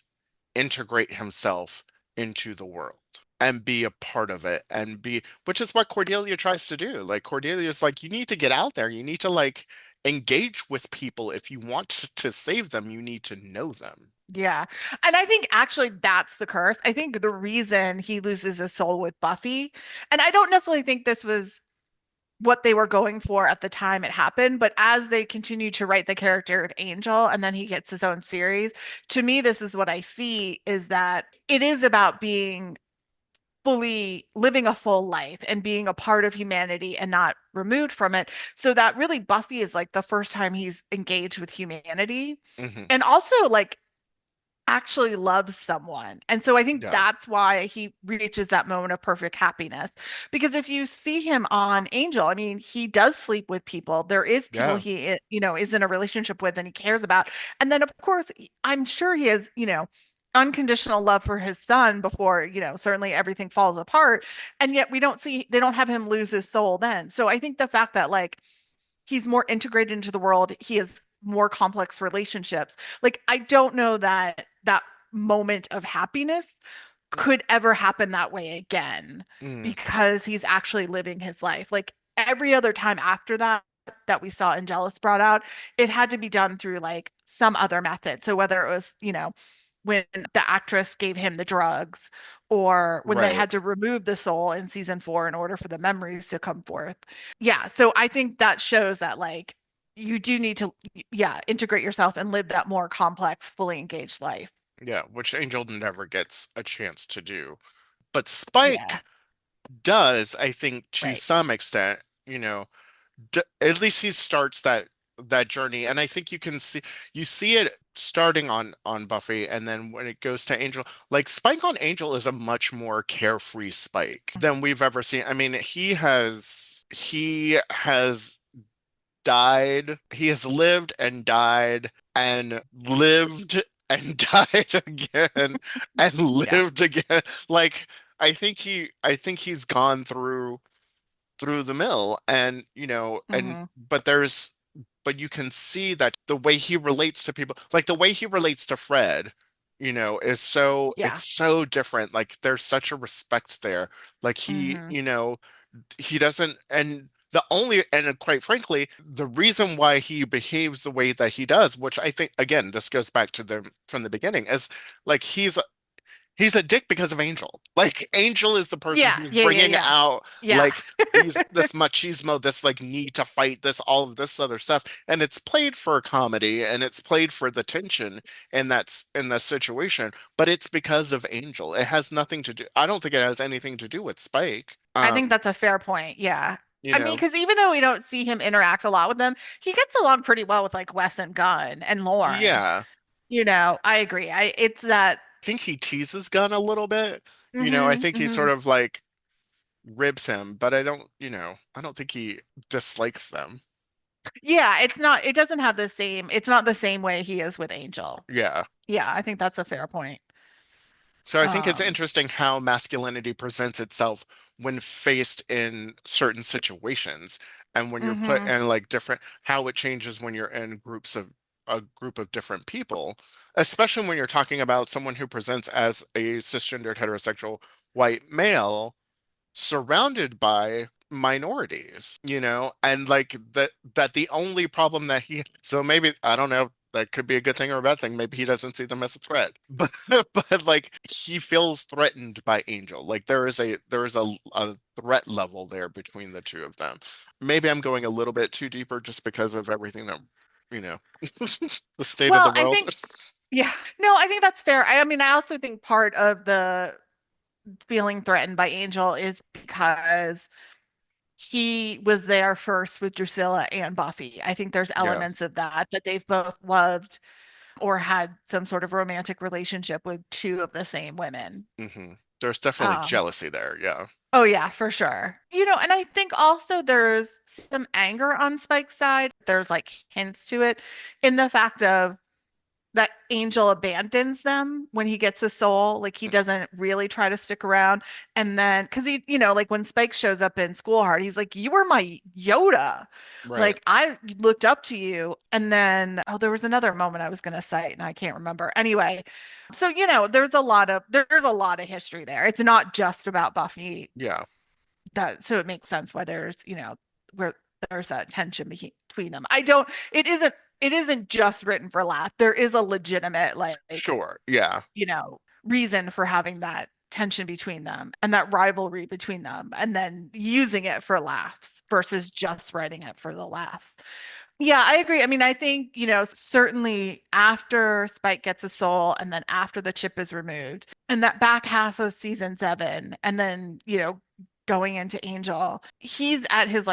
integrate himself into the world and be a part of it and be, which is what Cordelia tries to do. Like Cordelia's like, you need to get out there. You need to like engage with people. If you want to save them, you need to know them. Yeah. And I think actually that's the curse. I think the reason he loses his soul with Buffy, and I don't necessarily think this was what they were going for at the time it happened, but as they continue to write the character of Angel and then he gets his own series, to me, this is what I see, is that it is about being fully living a full life and being a part of humanity and not removed from it. So that really Buffy is like the first time he's engaged with humanity. Hmm. And also like actually loves someone. And so I think Yeah. that's why he reaches that moment of perfect happiness. Because if you see him on Angel, I mean, he does sleep with people. There is people Yeah. he, is in a relationship with and he cares about. And then of course, I'm sure he has, unconditional love for his son before, certainly everything falls apart. And yet they don't have him lose his soul then. So I think the fact that like he's more integrated into the world, he has more complex relationships. Like I don't know that that moment of happiness could ever happen that way again, Mm. because he's actually living his life. Like every other time after that we saw Angelus brought out, it had to be done through like some other method. So whether it was, when the actress gave him the drugs, or when they Right. had to remove the soul in season 4 in order for the memories to come forth. Yeah, so I think that shows that like you do need to, yeah, integrate yourself and live that more complex, fully engaged life. Yeah. Which Angel never gets a chance to do. But Yeah. does, I think, to Right. some extent, at least he starts that journey, and I think you see it starting on Buffy, and then when it goes to Angel, like Spike on Angel is a much more carefree Spike than we've ever seen. I mean, he has died, he has lived and died and lived and died again and Yeah. lived again. Like I think he's gone through the mill, and Hmm. but you can see that the way he relates to people, like the way he relates to Fred, Yeah. it's so different. Like there's such a respect there. Like Hmm. he doesn't, and the only, and quite frankly, the reason why he behaves the way that he does, which I think, again, this goes back to the from the beginning, is like he's a dick because of Angel. Like Angel is the person Yeah. who's Yeah. Yeah. bringing Yeah. out Yeah. like these this machismo, this like need to fight, this all of this other stuff, and it's played for comedy and it's played for the tension, and that's in the situation. But it's because of Angel. It has nothing to do. I don't think it has anything to do with Spike. I think that's a fair point. Yeah. You I mean, know, because even though we don't see him interact a lot with them, he gets along pretty well with like Wes and Gunn and Lauren. yeah. I agree. It's that. I think he teases Gunn a little bit. I Hmm. think he Hmm. sort of like ribs him, but I don't think he dislikes them. Yeah, it's not, it doesn't have the same, it's not the same way he is with Angel. Yeah. Yeah, I think that's a fair point. So I think it's Um, interesting how masculinity presents itself when faced in certain situations, and when you're put hmm. in like different, how it changes when you're in groups of a group of different people, especially when you're talking about someone who presents as a cisgendered heterosexual white male surrounded by minorities, and like that the only problem that so maybe I don't know, that could be a good thing or a bad thing. Maybe he doesn't see them as a threat, but like he feels threatened by Angel. Like there is a threat level there between the two of them. Maybe I'm going a little bit too deeper just because of everything that you know the state of the well, I world. think, yeah, no, I think that's fair. I mean, I also think part of the feeling threatened by Angel is because he was there first with Drusilla and Buffy. I think there's Yeah. elements of that they've both loved or had some sort of romantic relationship with two of the same women. There's definitely Um, jealousy there. Yeah. oh yeah, for sure. And I think also there's some anger on Spike's side. There's like hints to it in the fact of that Angel abandons them when he gets a soul. Like he doesn't really try to stick around. And then, because like when Spike shows up in School Hard, he's like, "You were my Yoda. Right. Like I looked up to you." And then, oh, there was another moment I was going to cite and I can't remember. Anyway, so there's a lot of history there. It's not just about Buffy. Yeah. So it makes sense why where there's that tension between them. I don't, it isn't just written for laugh. There is a legitimate Sure. Yeah. reason for having that tension between them and that rivalry between them and then using it for laughs versus just writing it for the laughs. Yeah, I agree. I mean, I think, certainly after Spike gets a soul and then after the chip is removed and that back half of season 7 and then, going into Angel, he's at his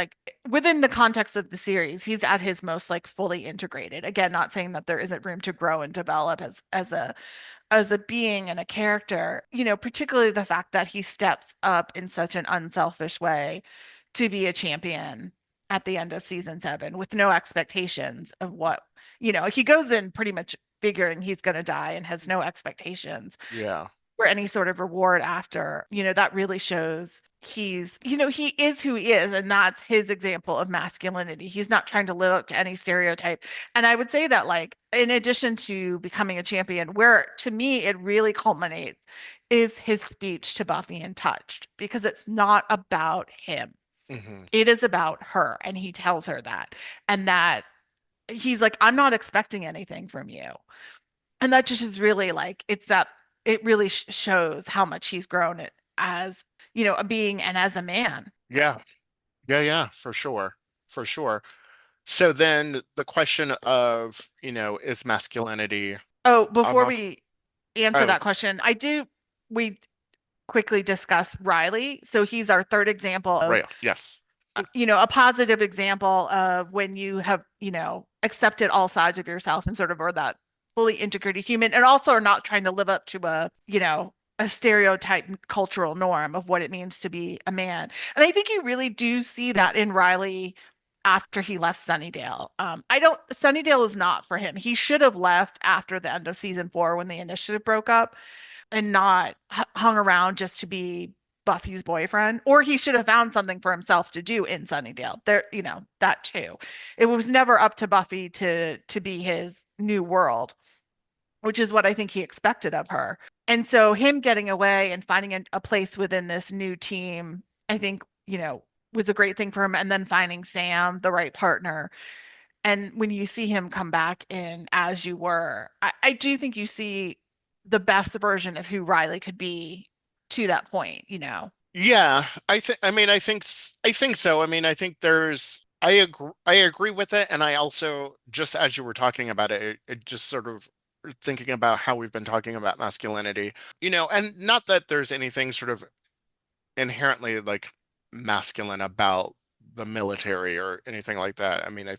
within the context of the series, he's at his most fully integrated. Again, not saying that there isn't room to grow and develop as a being and a character, particularly the fact that he steps up in such an unselfish way to be a champion at the end of season 7 with no expectations of he goes in pretty much figuring he's going to die and has no expectations Yeah. for any sort of reward after. That really shows he is who he is, and that's his example of masculinity. He's not trying to live up to any stereotype. And I would say that, in addition to becoming a champion, where to me it really culminates is his speech to Buffy and Touched, because it's not about him. hmm It is about her. And he tells her that. And that he's like, I'm not expecting anything from you. And that just is really it really shows how much he's grown it as, a being and as a man. Yeah. Yeah. Yeah. For sure. For sure. So then the question of, is masculinity Oh, before enough? we answer Oh, that question, we quickly discuss Riley. So he's our third example of, Right. Yes. a positive example of when you have, accepted all sides of yourself and sort of are that fully integrated human and also are not trying to live up to a stereotype cultural norm of what it means to be a man. And I think you really do see that in Riley after he left Sunnydale. Sunnydale is not for him. He should have left after the end of season 4 when the initiative broke up and not hung around just to be Buffy's boyfriend, or he should have found something for himself to do in Sunnydale. There, that too. It was never up to Buffy to be his new world, which is what I think he expected of her. And so him getting away and finding a place within this new team, I think, was a great thing for him. And then finding Sam, the right partner. And when you see him come back in As You Were, I do think you see the best version of who Riley could be to that point. Yeah, I think so. I mean, I think I agree with it, and I also just as you were talking about it, it just sort of thinking about how we've been talking about masculinity, and not that there's anything sort of inherently like masculine about the military or anything like that. I mean,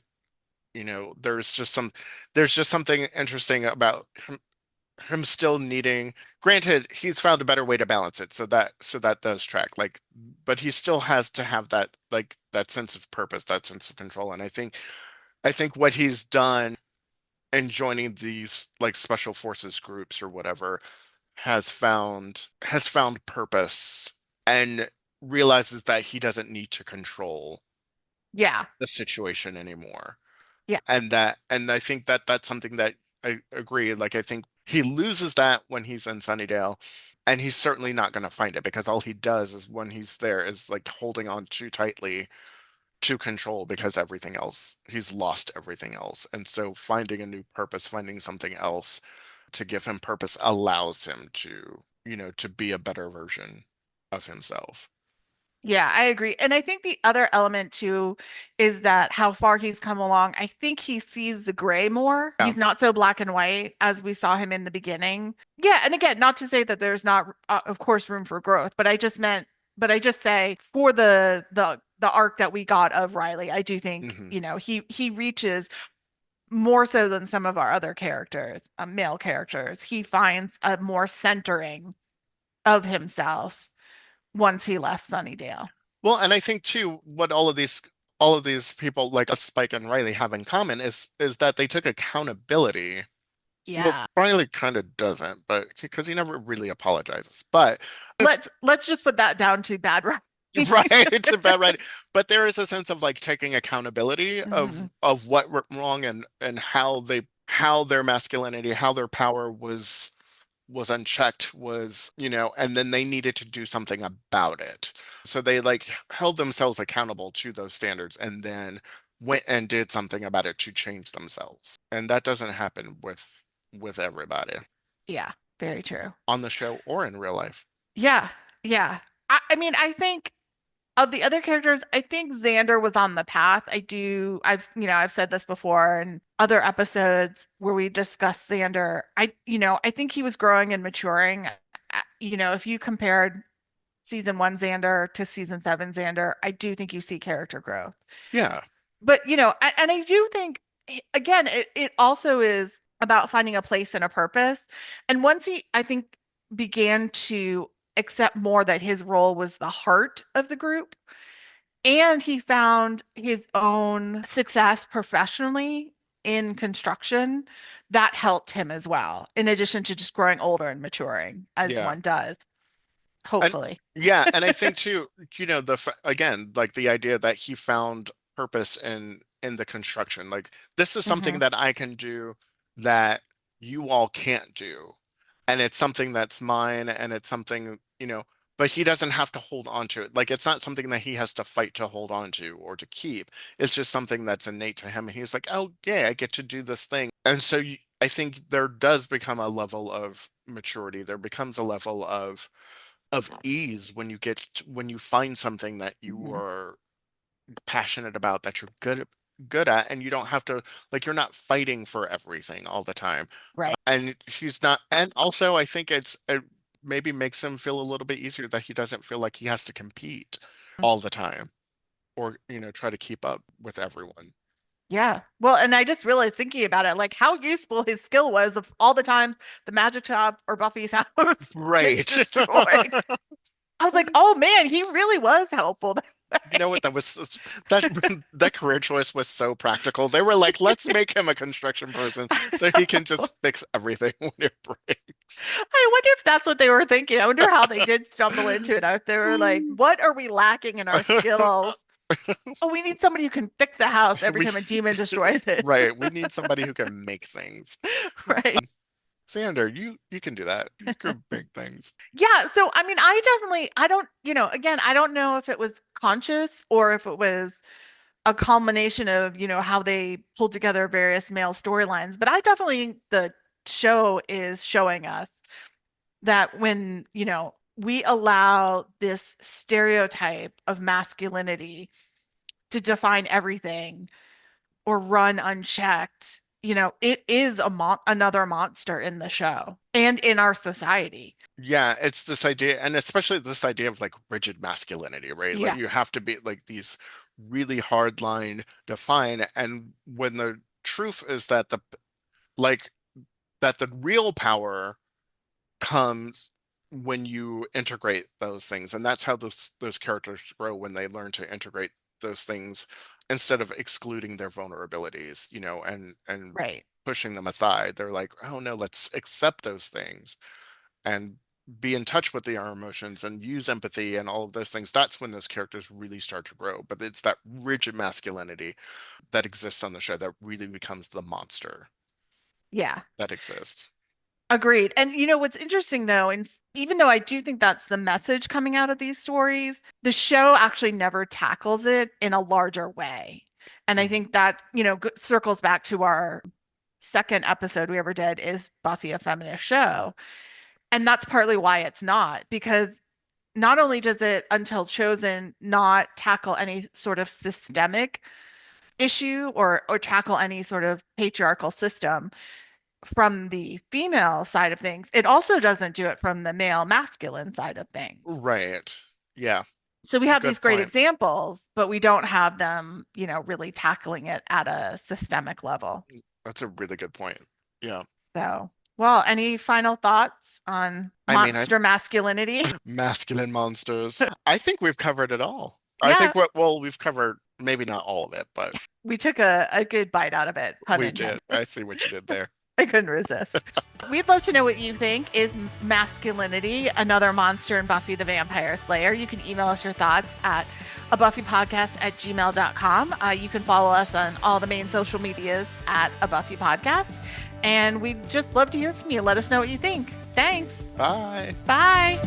there's just something interesting about him still needing, granted he's found a better way to balance it, so that does track, like, but he still has to have that, like, that sense of purpose, that sense of control. And I think what he's done in joining these like special forces groups or whatever has found purpose and realizes that he doesn't need to control Yeah. the situation anymore. Yeah. And I think that that's something that I agree. Like, I think he loses that when he's in Sunnydale, and he's certainly not going to find it because all he does is when he's there is like holding on too tightly to control because everything else, he's lost everything else. And so finding a new purpose, finding something else to give him purpose allows him to, to be a better version of himself. Yeah, I agree. And I think the other element too is that how far he's come along. I think he sees the gray more. Yeah. He's not so black and white as we saw him in the beginning. Yeah, and again, not to say that there's not, of course, room for growth, but I just say for the arc that we got of Riley, I do think, Hmm. he reaches more so than some of our other characters, male characters. He finds a more centering of himself once he left Sunnydale. Well, and I think too, what all of these people like Spike and Riley have in common is that they took accountability. Well, Yeah. Riley kind of doesn't, but because he never really apologizes. But Let's just put that down to bad writing. right, it's about right. But there is a sense of like taking accountability Mhm. of what went wrong, and how their masculinity, how their power was unchecked, was, and then they needed to do something about it. So they like held themselves accountable to those standards and then went and did something about it to change themselves. And that doesn't happen with everybody Yeah, very true. on the show or in real life. Yeah, yeah. I mean, I think of the other characters, I think Xander was on the path. I've said this before in other episodes where we discussed Xander. I think he was growing and maturing. If you compared season 1 Xander to season 7 Xander, I do think you see character growth. Yeah. But and I do think again, it also is about finding a place and a purpose. And once he, I think, began to accept more that his role was the heart of the group, and he found his own success professionally in construction, that helped him as well, in addition to just growing older and maturing as Yeah. one does, And hopefully. yeah, and I think too, again, like the idea that he found purpose in the construction. Like, this is something Hmm. that I can do that you all can't do. And it's something that's mine, and it's something, but he doesn't have to hold on to it. Like, it's not something that he has to fight to hold on to or to keep. It's just something that's innate to him. And he's like, "Oh, yeah, I get to do this thing." And so I think there does become a level of maturity. There becomes a level of ease when when you find something that you Hmm. are passionate about, that you're good at, and you don't have to, like, you're not fighting for everything all the time. Right. And he's not, and also I think it's maybe makes him feel a little bit easier that he doesn't feel like he has to compete all the time or, try to keep up with everyone. Yeah. Well, and I just realized thinking about it, like how useful his skill was of all the times the magic shop or Buffy's house gets Right. destroyed. I was like, oh man, he really was helpful that You know what? way. That that career choice was so practical. They were like, let's make him a construction person so he can just fix everything when it breaks. I wonder if that's what they were thinking. I wonder how they did stumble into it. They were like, what are we lacking in our skills? Oh, we need somebody who can fix the house every We time a demon destroys it. right. We need somebody who can make things. Right. Xander, you can do that. You can make things. Yeah. So, I mean, I don't, again, I don't know if it was conscious or if it was a culmination of, how they pulled together various male storylines, but I definitely think the show is showing us that when, we allow this stereotype of masculinity to define everything or run unchecked, it is another monster in the show and in our society. Yeah, it's this idea, and especially this idea of like rigid masculinity, right? Like Yeah, you have to be like these really hard line define, and when the truth is that like the real power comes when you integrate those things, and that's how those characters grow when they learn to integrate those things instead of excluding their vulnerabilities, and right. pushing them aside. They're like, oh no, let's accept those things and be in touch with our emotions and use empathy and all of those things. That's when those characters really start to grow. But it's that rigid masculinity that exists on the show that really becomes the monster Yeah, that exists. agreed. And what's interesting though, and even though I do think that's the message coming out of these stories, the show actually never tackles it in a larger way. And I Mhm. think that, circles back to our second episode we ever did, is Buffy a feminist show? And that's partly why it's not, because not only does it, until chosen, not tackle any sort of systemic issue or tackle any sort of patriarchal system from the female side of things, it also doesn't do it from the male masculine side of things. Right. Yeah. So we have these Good great point. examples, but we don't have them, really tackling it at a systemic level. That's a really good point. Yeah. So, well, any final thoughts on I mean, I monster masculinity? masculine monsters. I think we've covered it all. I Yeah, think we've covered maybe not all of it, but we took a good bite out of it, pun we did. intended. I see what you did there. I couldn't resist. We'd love to know what you think. Is masculinity another monster in Buffy the Vampire Slayer? You can email us your thoughts at a buffypodcast@gmail.com. You can follow us on all the main social medias at a Buffy Podcast. And we'd just love to hear from you. Let us know what you think. Thanks. Bye. Bye.